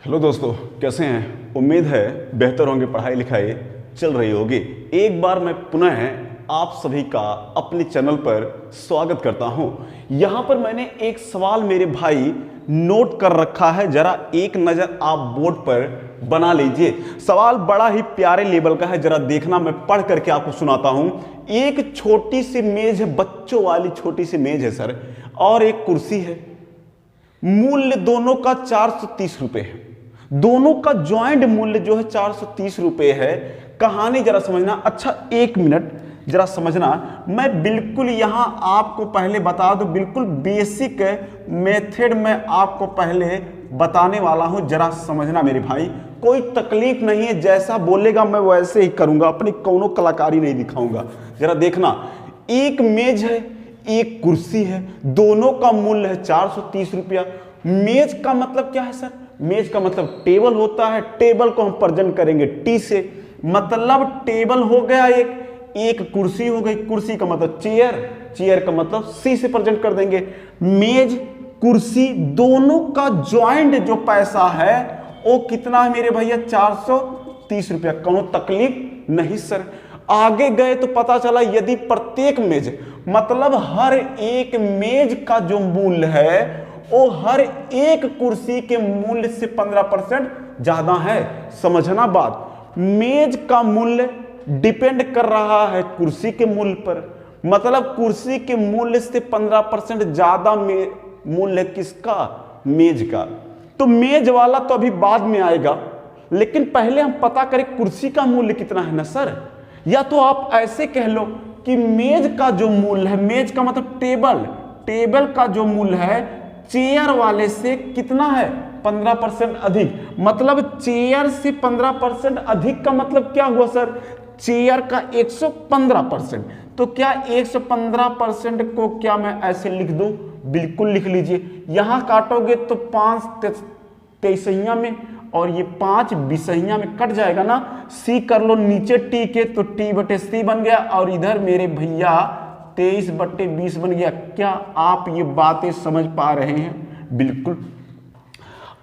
Hello दोस्तों, कैसे हैं? उम्मीद है बेहतर होंगे, पढ़ाई लिखाई चल रही होगी। एक बार मैं पुनः आप सभी का अपने चैनल पर स्वागत करता हूं। यहां पर मैंने एक सवाल मेरे भाई नोट कर रखा है, जरा एक नज़र आप बोर्ड पर बना लीजिए। सवाल बड़ा ही प्यारे लेवल का है, जरा देखना, मैं पढ़ करके आपको सुनाता हूं। एक छोटी सी मेज है, बच्चों वाली छोटी सी मेज है सर, और एक कुर्सी है। मूल्य दोनों का 430 रुपए है। दोनों का ज्वाइंट मूल्य जो है 430 रुपए है। कहानी जरा समझना। अच्छा, एक मिनट जरा समझना। मैं बिल्कुल यहां आपको पहले बता दूं, बिल्कुल बेसिक मेथड में आपको पहले बताने वाला हूं, जरा समझना मेरे भाई। कोई तकलीफ नहीं है, जैसा बोलेगा मैं वैसे ही करूंगा, अपनी कोनो कलाकारी नहीं दिखाऊंगा। जरा देखना, एक मेज है, एक कुर्सी है, दोनों का मूल्य है 430 रुपया। मेज का मतलब क्या है सर? मेज का मतलब टेबल होता है। टेबल को हम प्रेजेंट करेंगे टी से, मतलब टेबल हो गया एक कुर्सी हो गई, कुर्सी का मतलब चेयर, चेयर का मतलब सी से प्रेजेंट कर देंगे। मेज कुर्सी दोनों का ज्वाइंट जो पैसा है वो कितना है मेरे भैया? 430 रुपया। कोनो तकलीफ नहीं सर। आगे गए तो पता चला यदि प्रत्येक मेज मतलब हर एक मेज का जो मूल्य है वो हर एक कुर्सी के मूल्य से 15% ज्यादा है। समझना बात, मेज का मूल्य डिपेंड कर रहा है कुर्सी के मूल्य पर, मतलब कुर्सी के मूल्य से 15% ज्यादा मूल्य किसका? मेज का। तो मेज वाला तो अभी बाद में आएगा, लेकिन पहले हम पता करें कुर्सी का मूल्य कितना है ना सर। या तो आप ऐसे कह लो कि मेज का जो मूल्य है, मेज का मतलब टेबल, टेबल का जो मूल्य है चेयर वाले से कितना है? 15% अधिक। मतलब चेयर से 15% अधिक का मतलब क्या हुआ सर? चेयर का 115%। तो क्या 115% को क्या मैं ऐसे लिख दूं? बिल्कुल लिख लीजिए। यहां काटोगे तो 5 तेईसैया में और ये 5 बीसैया में कट जाएगा ना। सी कर लो नीचे टी के, तो टी बटे सी बन गया, और इधर मेरे भैया 23/20 बन गया। क्या आप ये बातें समझ पा रहे हैं? बिल्कुल।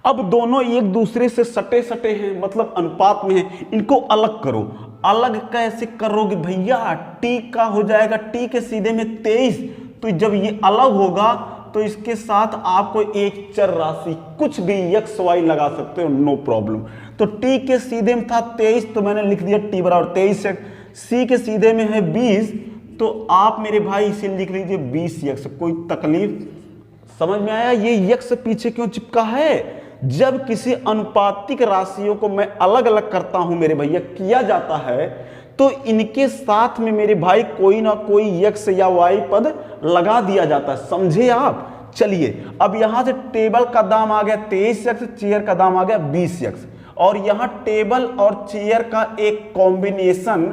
अब दोनों एक दूसरे से सटे सटे हैं, मतलब अनुपात में हैं। इनको अलग करो। अलग कैसे करोगे भैया? टी का हो जाएगा टी के सीधे में 23, तो जब ये अलग होगा तो इसके साथ आपको एक चर राशि कुछ भी एक्स वाई लगा सकते हो, नो प्रॉब्लम। तो टी के सीधे में था 23, तो मैंने लिख दिया टी बराबर 23 एक्स। सी के सीधे में है 20, तो आप मेरे भाई इसे लिख लीजिए 20 एक्स। कोई तकलीफ? समझ में आया ये यक्स पीछे क्यों चिपका है? जब किसी अनुपातिक राशियों को मैं अलग अलग करता हूं मेरे भैया, किया जाता है, तो इनके साथ में मेरे भाई कोई ना कोई यक्स या वाई पद लगा दिया जाता है। समझे आप? चलिए, अब यहां से टेबल का दाम आ गया 23 एक्स, चेयर का दाम आ गया 20 एक्स, और यहां टेबल और चेयर का एक कॉम्बिनेशन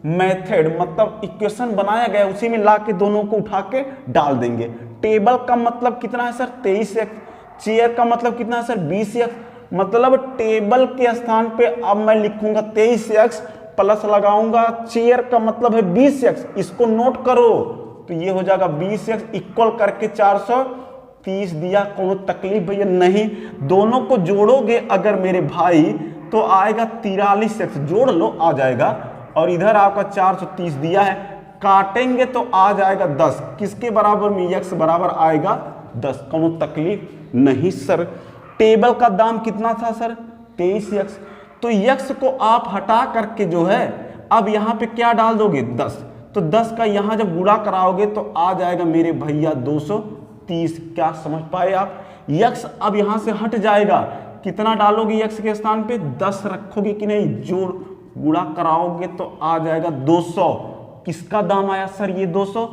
मेथड मतलब इक्वेशन बनाया गया, उसी में ला के दोनों को उठा के डाल देंगे। टेबल का मतलब कितना है सर? 23 एक्स। चेयर का मतलब कितना है सर? 20 एक्स। मतलब टेबल के स्थान पे अब मैं लिखूंगा 23 एक्स प्लस लगाऊंगा चेयर का मतलब है 20 एक्स। इसको नोट करो, तो ये हो जाएगा 20 एक्स इक्वल करके 430 दिया। कोनो तकलीफ भैया नहीं। दोनों को जोड़ोगे अगर मेरे भाई तो आएगा 43 एक्स। जोड़ लो, आ जाएगा। और इधर आपका 430 दिया है, काटेंगे तो आ जाएगा 10। किसके बराबर में? एक्स बराबर आएगा 10। कोनो तकलीफ नहीं सर। टेबल का दाम कितना था सर? 23 एक्स। तो एक्स को आप हटा करके जो है अब यहां पे क्या डाल दोगे? 10। तो 10 का यहां जब गुणा कराओगे तो आ जाएगा मेरे भैया 230। क्या समझ पाए आप? एक्स अब यहां से हट जाएगा। कितना डालोगे एक्स के स्थान पे? 10 रखोगे कि नहीं? जोड़ गुणा कराओगे तो आ जाएगा 200। किसका दाम आया सर? ये 200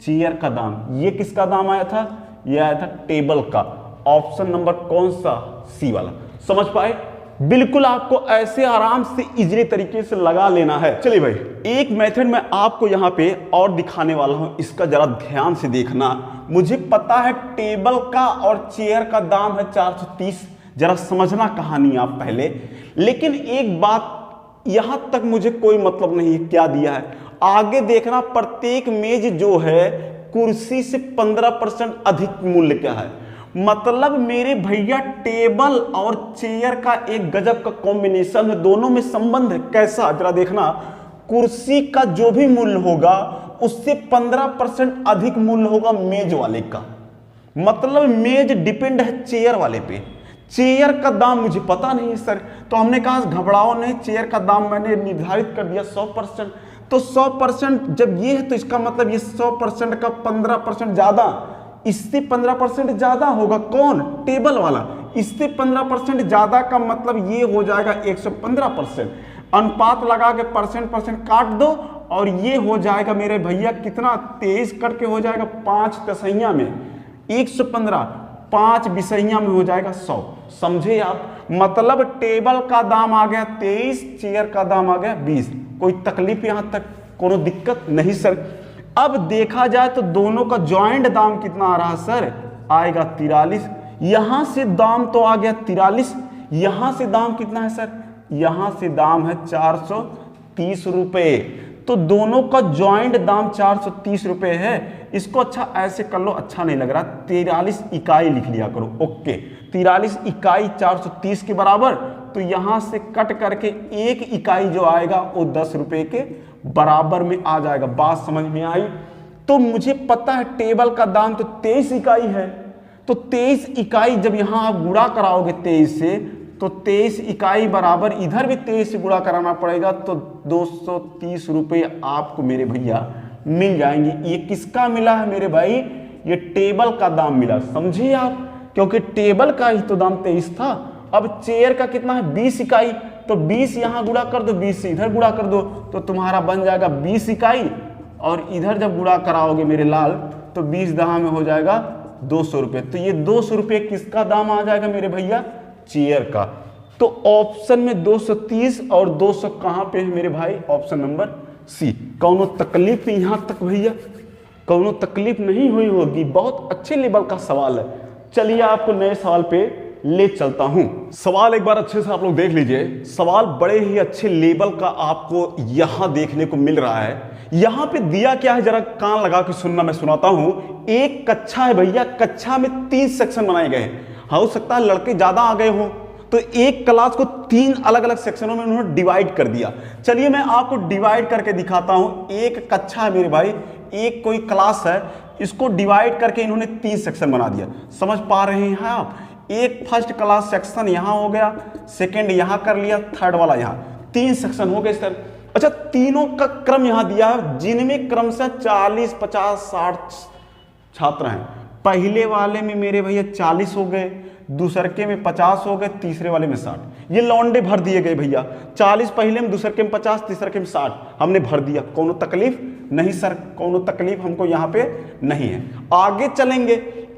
चेयर का दाम। ये किसका दाम आया था? ये आया था टेबल का। ऑप्शन नंबर कौन सा? सी वाला। समझ पाए? बिल्कुल आपको ऐसे आराम से इजीली तरीके से लगा लेना है। चलिए भाई, एक मेथड मैं आपको यहां पे और दिखाने वाला हूं, इसका जरा ध्यान से देखना। मुझे पता है टेबल का और चेयर का दाम है 430, जरा समझना कहानी आप पहले। लेकिन एक बात, यहां तक मुझे कोई मतलब नहीं है क्या दिया है। आगे देखना, प्रत्येक मेज जो है कुर्सी से 15% अधिक मूल्य क्या है। मतलब मेरे भैया टेबल और चेयर का एक गजब का कॉम्बिनेशन है, दोनों में संबंध है। कैसा, जरा देखना, कुर्सी का जो भी मूल्य होगा उससे 15% अधिक मूल्य होगा मेज वाले का। मतलब मेज डिपेंड है चेयर वाले पे। चेयर का दाम मुझे पता नहीं है सर, तो हमने कहा घबराओ नहीं, चेयर का दाम मैंने निर्धारित कर दिया 100%। तो 100% जब ये है तो इसका मतलब ये 100% का 15% ज्यादा, इससे 15% ज्यादा होगा कौन, टेबल वाला। इससे 15% ज्यादा का मतलब ये हो जाएगा 115%। अनुपात लगा के परसेंट काट दो और ये हो जाएगा मेरे भैया कितना, 23 करके हो जाएगा 5 दसैया में 115, 5 बिसैया में हो जाएगा 100। समझे आप, मतलब टेबल का दाम आ गया 23, चेयर का दाम आ गया 20। कोई तकलीफ यहां तक, कोनो दिक्कत नहीं सर। अब देखा जाए तो दोनों का जॉइंट दाम कितना आ रहा सर, आएगा 43। यहां से दाम तो आ गया 43, यहां से दाम कितना है सर, यहां से दाम है 430 रुपए। तो दोनों का जॉइंट दाम 430 रुपए है। इसको अच्छा ऐसे कर लो, अच्छा नहीं लग रहा, 43 इकाई लिख लिया करो। ओके, 43 इकाई 430 के बराबर, तो यहां से कट करके एक इकाई जो आएगा वो 10 रुपए के बराबर में आ जाएगा। बात समझ में आई। तो मुझे पता है टेबल का दाम तो 23 इकाई है, तो 23 इकाई जब यहां आप गुणा कराओगे 23 से, तो 23 इकाई बराबर इधर भी 23 से गुणा कराना पड़ेगा, तो 230 रुपये आपको मेरे भैया मिल जाएंगे। ये किसका मिला है मेरे भाई, ये टेबल का दाम मिला। समझिए आप, क्योंकि टेबल का ही तो दाम 23 था। अब चेयर का कितना है, 20 इकाई, तो 20 यहां गुणा कर दो, 20 से इधर गुणा कर दो, तो तुम्हारा बन जाएगा 20 इकाई। और इधर जब गुणा कराओगे मेरे लाल, तो 20 दहा में हो जाएगा 200 रुपये। तो ये 200 रुपये किसका दाम आ जाएगा मेरे भैया, चेयर का। तो ऑप्शन में 230 और 200 कहां पे है मेरे भाई, ऑप्शन नंबर सी। कौनो तकलीफ यहां तक भैया, कौनो तकलीफ नहीं हुई होगी, बहुत अच्छे लेवल का सवाल है। चलिए आपको नए सवाल पे ले चलता हूं। सवाल एक बार अच्छे से आप लोग देख लीजिए। सवाल बड़े ही अच्छे लेवल का आपको यहां देखने को मिल रहा है। यहां पे दिया क्या है, जरा कान लगा के सुनना, मैं सुनाता हूं। एक कक्षा है भैया, कक्षा में 3 सेक्शन बनाए गए हैं। हो सकता है लड़के ज्यादा आ गए हो, तो एक क्लास को 3 अलग अलग सेक्शनों में उन्होंने डिवाइड कर दिया। चलिए मैं आपको डिवाइड करके दिखाता हूं। एक कक्षा है मेरे भाई, एक कोई क्लास है, इसको डिवाइड करके इन्होंने 3 सेक्शन बना दिया। समझ पा रहे हैं आप, एक फर्स्ट क्लास सेक्शन यहां हो गया, सेकंड यहां कर लिया, थर्ड वाला यहां, 3 सेक्शन हो गए सर। अच्छा, तीनों का क्रम यहां दिया है, जिनमें क्रमशः 40, 50, 60 छात्र हैं। पहले वाले में मेरे भैया 40 हो गए, दूसरके में 50 हो गए, तीसरे वाले में 60। ये लौंडे भर दिए गए भैया, 40 पहले में, दूसरके में 50, तीसरके में 60 हमने भर दिया। कोनो तकलीफ नहीं सर, कोनो तकलीफ हमको यहाँ पे नहीं है। आगे चलेंगे,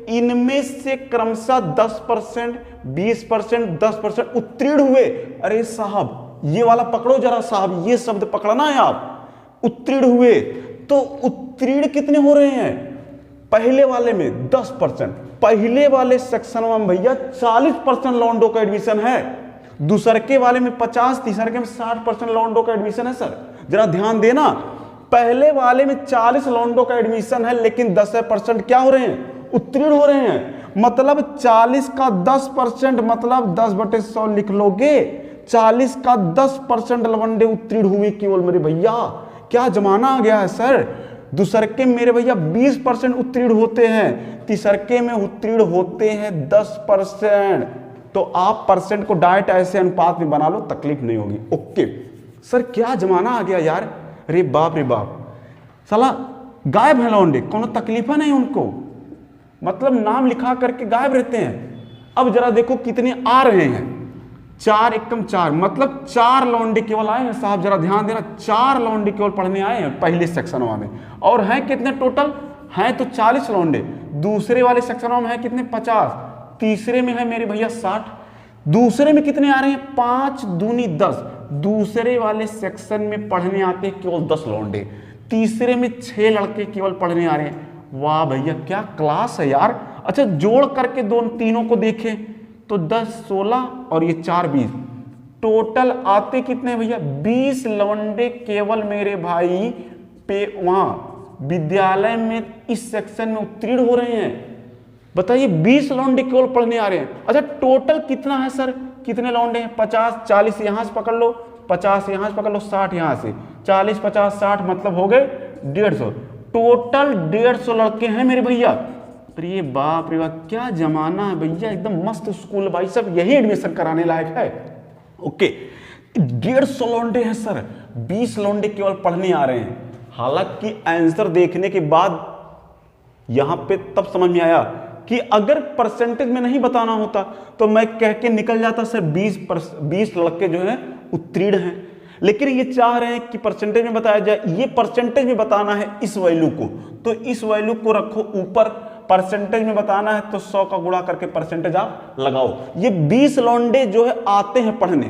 इनमें से क्रमशः 10%, 20%, 10% उत्तीर्ण हुए। अरे साहब ये वाला पकड़ो जरा साहब, ये शब्द पकड़ना है आप, उत्तीर्ण हुए। तो उत्तीर्ण कितने हो रहे हैं, पहले वाले में 10%, पहले वाले सेक्शन में भैया 40% लौंडो का एडमिशन है, दूसरके वाले में 50, तीसरके में 60% लौंडो का एडमिशन है। सर जरा ध्यान देना, पहले वाले में 40 लौंडो का एडमिशन है, लेकिन 10% क्या हो रहे हैं, उत्तीर्ण हो रहे हैं। मतलब 40 का 10% मतलब 10/100 लिख लोगे, 40 का 10% लवंडे उत्तीर्ण हुए केवल मेरे भैया। क्या जमाना आ गया है सर। दूसरके मेरे भैया 20% उत्तीर्ण होते हैं, तीसरके में उत्तीर्ण होते हैं 10%। तो आप परसेंट को डायरेक्ट ऐसे अनुपात में बना लो, तकलीफ नहीं होगी। ओके सर, क्या जमाना आ गया यार, रे बाप रे बाप, साला गायब है लौंडे, कोनो तकलीफ है नहीं उनको, मतलब नाम लिखा करके गायब रहते हैं। अब जरा देखो कितने आ रहे हैं, 4 एकम 4, मतलब 4 लौंडे केवल आए हैं साहब, जरा ध्यान देना, 4 लौंडे केवल पढ़ने आए हैं पहले सेक्शन में। और हैं कितने टोटल, हैं तो 40 लौंडे, दूसरे वाले सेक्शन में है कितने, 50, तीसरे में है मेरे भैया 60, दूसरे में कितने आ रहे हैं, 5 दूनी 10, दूसरे वाले सेक्शन में पढ़ने आते हैं केवल 10 लौंडे, तीसरे में 6 लड़के केवल पढ़ने आ रहे हैं। वाह भैया क्या क्लास है यार। अच्छा जोड़ करके दोनों तीनों को देखें तो 10, 16 और ये 4, 20, टोटल आते कितने भैया, 20 लौंडे केवल मेरे भाई पे वहां विद्यालय में इस सेक्शन में उत्तीर्ण हो रहे हैं। बताइए 20 लौंडे केवल पढ़ने आ रहे हैं। अच्छा टोटल कितना है सर, कितने लौंडे हैं? 50, 40 यहां से पकड़ लो, 50 यहां से पकड़ लो, 60 यहां से, 40, 50, 60 मतलब हो गए 150। टोटल 150 लड़के हैं मेरे भैया। अरे बाप रे बाप, क्या जमाना है भैया, एकदम मस्त स्कूल भाई, सब यही एडमिशन कराने लायक है। ओके 150 लौंडे हैं सर, 20 लौंडे केवल पढ़ने आ रहे हैं। हालांकि आंसर देखने के बाद यहां पे तब समझ में आया कि अगर परसेंटेज में नहीं बताना होता तो मैं कह के निकल जाता सर 20 लड़के जो हैं उत्तीर्ण हैं, लेकिन ये चाह रहे हैं कि परसेंटेज में बताया जाए। ये परसेंटेज में बताना है इस वैल्यू को, तो इस वैल्यू को रखो ऊपर, परसेंटेज में बताना है तो 100 का गुणा करके परसेंटेज आप लगाओ। ये 20 लौंडे जो है आते हैं पढ़ने,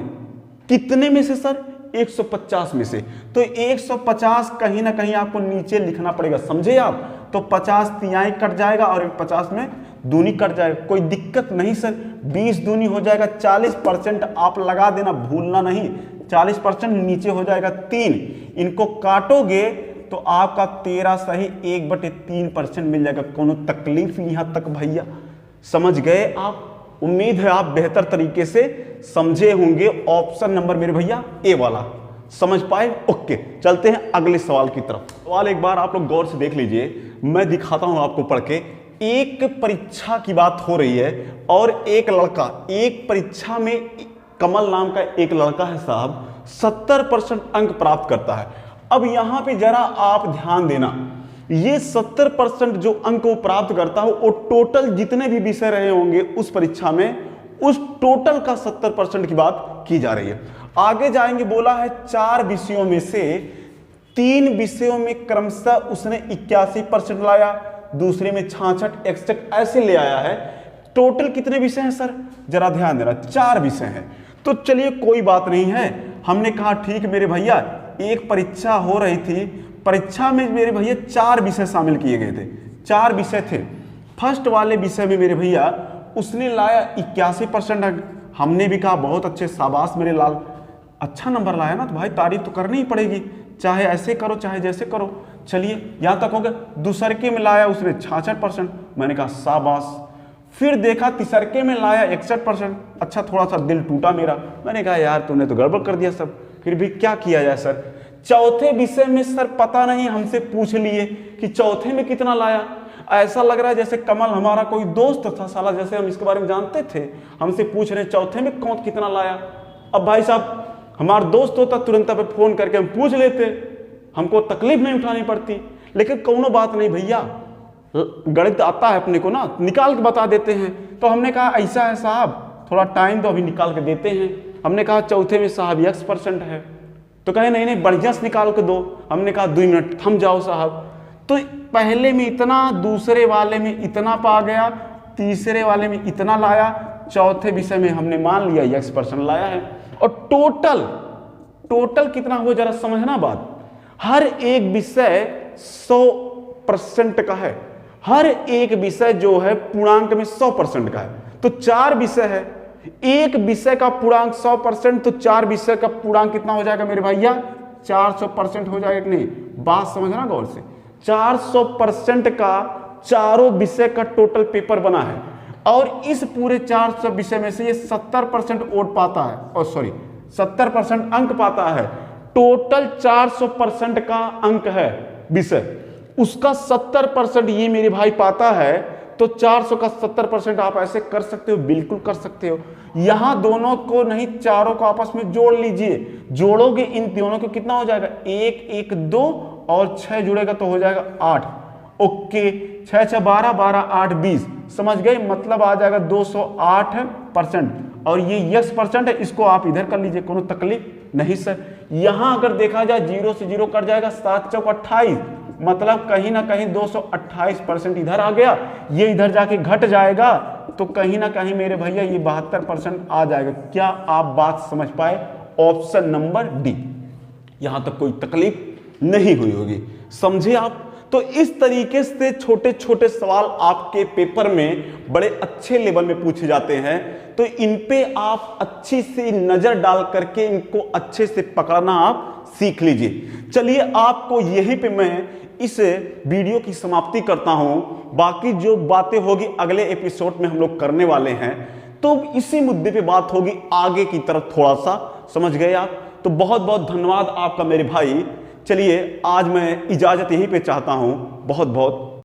कितने में से सर? 150 में से। तो 150 कहीं ना कहीं आपको नीचे लिखना पड़ेगा, समझे आप? तो 50 तिहाई कट जाएगा और 50 में दूनी कट जाएगा, कोई दिक्कत नहीं सर। 20 दूनी हो जाएगा 40%, आप लगा देना भूलना नहीं। 40% नीचे हो जाएगा 3, इनको काटोगे तो आपका 13 सही 1/3% मिल जाएगा। कोनो तकलीफ यहां तक भैया? समझ गए आप? उम्मीद है आप बेहतर तरीके से समझे होंगे। ऑप्शन नंबर मेरे भैया ए वाला समझ पाए। ओके चलते हैं अगले सवाल की तरफ। सवाल एक बार आप लोग गौर से देख लीजिए, मैं दिखाता हूं आपको पढ़ के। एक परीक्षा की बात हो रही है और एक लड़का, एक परीक्षा में कमल नाम का एक लड़का है साहब, 70% अंक प्राप्त करता है। अब यहां पे जरा आप ध्यान देना, ये 70% जो अंक वो प्राप्त करता हो वो टोटल जितने भी विषय रहे होंगे उस परीक्षा में, उस टोटल का 70% की बात की जा रही है। आगे जाएंगे, बोला है 4 विषयों में से 3 विषयों में क्रमशः उसने 81% लाया, दूसरे में 66, 61 ऐसे ले आया है। टोटल कितने विषय हैं सर? जरा ध्यान देना, 4 विषय हैं। तो चलिए कोई बात नहीं है, हमने कहा ठीक मेरे भैया, एक परीक्षा हो रही थी, परीक्षा में मेरे भैया 4 विषय शामिल किए गए थे, 4 विषय थे। फर्स्ट वाले विषय में मेरे भैया उसने लाया 81% अंक। हमने भी कहा बहुत अच्छे, शाबाश मेरे लाल, अच्छा नंबर लाया ना, तो भाई तारीफ तो करनी ही पड़ेगी, चाहे ऐसे करो चाहे जैसे करो। चलिए यहां तक हो गया। दूसरके में लाया उसने 66%, मैंने कहा शाबाश। फिर देखा तीसरके में लाया 61%, अच्छा थोड़ा सा दिल टूटा मेरा, मैंने कहा यार तूने तो गड़बड़ कर दिया सब, फिर भी क्या किया जाए सर। चौथे विषय में सर पता नहीं, हमसे पूछ लिए कि चौथे में कितना लाया। ऐसा लग रहा है जैसे कमल हमारा कोई दोस्त था साला, जैसे हम इसके बारे में जानते थे, हमसे पूछ रहे चौथे में कौन कितना लाया। अब भाई साहब हमारा दोस्त होता तुरंत पे फोन करके हम पूछ लेते, हमको तकलीफ नहीं उठानी पड़ती। लेकिन कोनो बात नहीं भैया, गणित आता है अपने को ना, निकाल के बता देते हैं। तो हमने कहा ऐसा है साहब, थोड़ा टाइम तो अभी निकाल के देते हैं। हमने कहा चौथे में साहब 1% है, तो कहे नहीं नहीं बढ़िया से निकाल के दो। हमने कहा 2 मिनट थम जाओ साहब। तो पहले में इतना, दूसरे वाले में इतना पा गया, तीसरे वाले में इतना लाया, चौथे विषय में हमने मान लिया 1% लाया है। और टोटल कितना हुआ जरा समझना बात। हर एक विषय 100% का है, हर एक विषय जो है पूर्णांक में 100% का है। तो 4 विषय है, एक विषय का पूर्णांक 100%, तो 4 विषय का पूर्णांक कितना हो जाएगा मेरे भैया? 400% हो जाएगा कि नहीं? बात समझना गौर से। 400% का चारों विषय का टोटल पेपर बना है, और इस पूरे 400 विषय में से ये 70% वोट पाता है, और सॉरी 70% अंक पाता है। टोटल 400% का अंक है विषय, उसका 70% ये मेरे भाई पाता है। तो 400 का 70% आप ऐसे कर सकते हो, बिल्कुल कर सकते हो। यहां दोनों को नहीं, चारों को आपस में जोड़ लीजिए, जोड़ोगे इन दोनों को कितना हो जाएगा? 1 1 2 और 6 जुड़ेगा तो हो जाएगा 8। ओके 6 6 12 12 8 20, समझ गए? मतलब आ जाएगा 208%। और ये 10% है, इसको आप इधर कर लीजिए, कोनो तकलीफ नहीं सर। यहां अगर देखा जाए 0 से 0 कट जाएगा, 7 चौक 28, मतलब कहीं ना कहीं 228% इधर आ गया, ये इधर जाके घट जाएगा, तो कहीं ना कहीं मेरे भैया ये 72% आ जाएगा। क्या आप बात समझ पाए? Option number D. यहां तक कोई तकलीफ नहीं हुई होगी, समझे आप? तो इस तरीके से छोटे छोटे सवाल आपके पेपर में बड़े अच्छे लेवल में पूछे जाते हैं, तो इन पे आप अच्छी सी नजर डाल करके इनको अच्छे से पकड़ना आप सीख लीजिए। चलिए, आपको यहीं पे मैं इस वीडियो की समाप्ति करता हूं। बाकी जो बातें होगी अगले एपिसोड में हम लोग करने वाले हैं, तो इसी मुद्दे पे बात होगी आगे की तरफ थोड़ा सा, समझ गए आप? तो बहुत बहुत धन्यवाद आपका मेरे भाई। चलिए, आज मैं इजाजत यहीं पे चाहता हूं। बहुत बहुत